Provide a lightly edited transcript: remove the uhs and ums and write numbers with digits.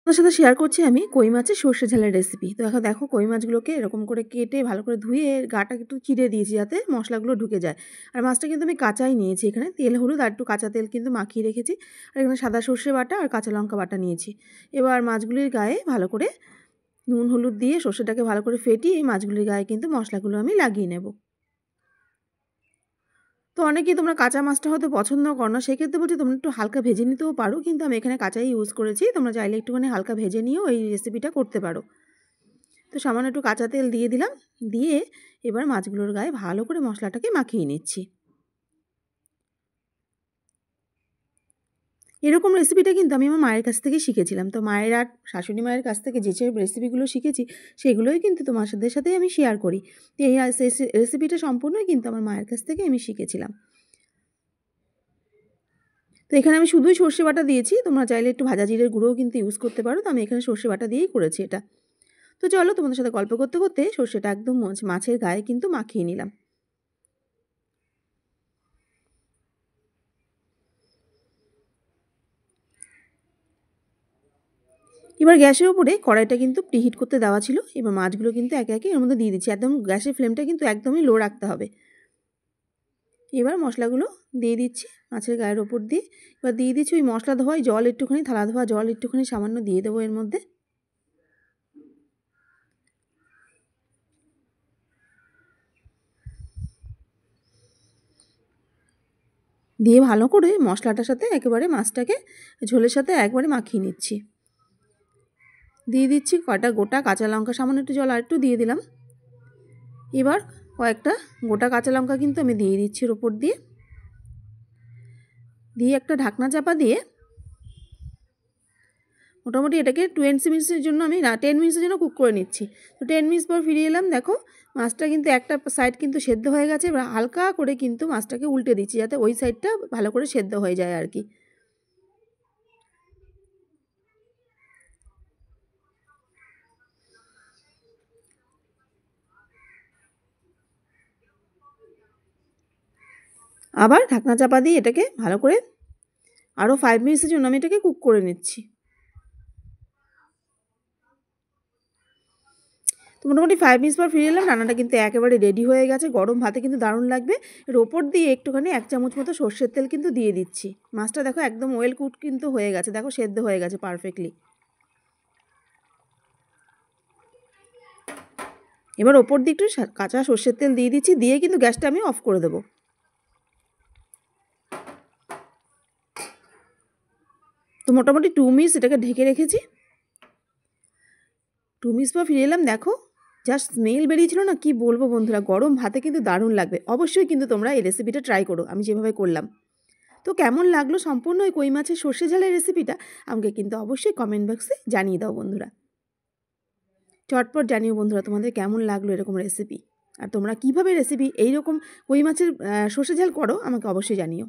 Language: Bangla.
আপনার সাথে শেয়ার করছি আমি কই মাছের সর্ষে ঝালের রেসিপি। তো এখন দেখো কই মাছগুলোকে এরকম করে কেটে ভালো করে ধুয়ে গাটা একটু চিড়ে দিয়েছি যাতে মশলাগুলো ঢুকে যায়। আর মাছটা কিন্তু আমি কাঁচাই নিয়েছি, এখানে তেল হলুদ আর একটু কাঁচা তেল কিন্তু মাখিয়ে রেখেছি। আর এখানে সাদা সর্ষে বাটা আর কাঁচা লঙ্কা বাটা নিয়েছি। এবার মাছগুলির গায়ে ভালো করে নুন হলুদ দিয়ে সর্ষেটাকে ভালো করে ফেটিয়ে এই মাছগুলির গায়ে কিন্তু মশলাগুলো আমি লাগিয়ে নেব। তো অনেকেই তোমরা কাঁচা মাছটা হয়তো পছন্দ করো না, সেক্ষেত্রে বলছি তোমরা একটু হালকা ভেজে নিতেও পারো, কিন্তু আমি এখানে কাঁচাই ইউজ করেছি। তোমরা চাইলে একটুখানি হালকা ভেজে নিয়েও এই রেসিপিটা করতে পারো। তো সামান্য একটু কাঁচা তেল দিয়ে দিলাম, দিয়ে এবার মাছগুলোর গায়ে ভালো করে মশলাটাকে মাখিয়ে নিচ্ছি। এরকম রেসিপিটা কিন্তু আমি আমার মায়ের কাছ থেকে শিখেছিলাম। তো মায়ের আর শাশুড়ি মায়ের কাছ থেকে যে রেসিপিগুলো শিখেছি সেগুলোই কিন্তু তোমাদের সাথেই আমি শেয়ার করি। তো এই রেসিপিটা সম্পূর্ণই কিন্তু আমার মায়ের কাছ থেকে আমি শিখেছিলাম। তো এখানে আমি শুধুই সর্ষে বাটা দিয়েছি, তোমরা চাইলে একটু ভাজা জিরের গুঁড়োও কিন্তু ইউজ করতে পারো। তো আমি এখানে সর্ষে বাটা দিয়েই করেছি এটা। তো চলো তোমাদের সাথে গল্প করতে করতে সর্ষেটা একদম মাছের গায়ে কিন্তু মাখিয়ে নিলাম। এবার গ্যাসের উপরে কড়াইটা কিন্তু প্রিহিট করতে দেওয়া ছিল। এবার মাছগুলো কিন্তু একে একে এর মধ্যে দিয়ে দিচ্ছি। একদম গ্যাসের ফ্লেমটা কিন্তু একদমই লো রাখতে হবে। এবার মশলাগুলো দিয়ে দিচ্ছি মাছের গায়ের ওপর দিয়ে। এবার দিয়ে দিচ্ছি ওই মশলা ধোয়ায় জল একটুখানি, থালা ধোয়া জল একটুখানি সামান্য দিয়ে দেবো এর মধ্যে। দিয়ে ভালো করে মশলাটার সাথে একেবারে মাছটাকে ঝোলের সাথে একবারে মাখিয়ে নিচ্ছি। দিয়ে দিচ্ছি কয়টা গোটা কাঁচা লঙ্কা, সামান্য একটু জল আর একটু দিয়ে দিলাম। এবার কয়েকটা গোটা কাঁচা লঙ্কা কিন্তু আমি দিয়ে দিচ্ছি এর ওপর দিয়ে। দিয়ে একটা ঢাকনা চাপা দিয়ে মোটামুটি এটাকে 20 মিনিটসের জন্য আমি 10 মিনিটসের জন্য কুক করে নিচ্ছি। তো 10 মিনিটস পর ফিরে এলাম, দেখো মাছটা কিন্তু একটা সাইড কিন্তু সেদ্ধ হয়ে গেছে। এবার হালকা করে কিন্তু মাছটাকে উল্টে দিচ্ছি যাতে ওই সাইডটা ভালো করে সেদ্ধ হয়ে যায় আর কি। আবার ঢাকনা চাপা দিয়ে এটাকে ভালো করে আরও 5 মিনিটসের জন্য আমি এটাকে কুক করে নিচ্ছি। তো মোটামুটি 5 মিনিটস পর ফিরে এলাম, রান্নাটা কিন্তু একেবারে রেডি হয়ে গেছে। গরম ভাতে কিন্তু দারুণ লাগবে। এর ওপর দিয়ে একটুখানি 1 চামচ মতো সর্ষের তেল কিন্তু দিয়ে দিচ্ছি। মাছটা দেখো একদম ওয়েল কুকড কিন্তু হয়ে গেছে, দেখো সেদ্ধ হয়ে গেছে পারফেক্টলি। এবার ওপর দিয়ে একটু কাঁচা সর্ষের তেল দিয়ে দিচ্ছি, দিয়ে কিন্তু গ্যাসটা আমি অফ করে দেবো। তো মোটামুটি 2 মিনিটস এটাকে ঢেকে রেখেছি। 2 মিনিটস পর ফিরে এলাম, দেখো জাস্ট স্মেল বেরিয়েছিল না, কি বলবো বন্ধুরা, গরম ভাতে কিন্তু দারুণ লাগবে। অবশ্যই কিন্তু তোমরা এই রেসিপিটা ট্রাই করো আমি যেভাবে করলাম। তো কেমন লাগলো সম্পূর্ণ ওই কই মাছের সর্ষে ঝালের রেসিপিটা আমাকে কিন্তু অবশ্যই কমেন্ট বক্সে জানিয়ে দাও বন্ধুরা। চটপট জানিও বন্ধুরা তোমাদের কেমন লাগলো এরকম রেসিপি। আর তোমরা কীভাবে রেসিপি এইরকম কই মাছের সর্ষে ঝাল করো আমাকে অবশ্যই জানিও।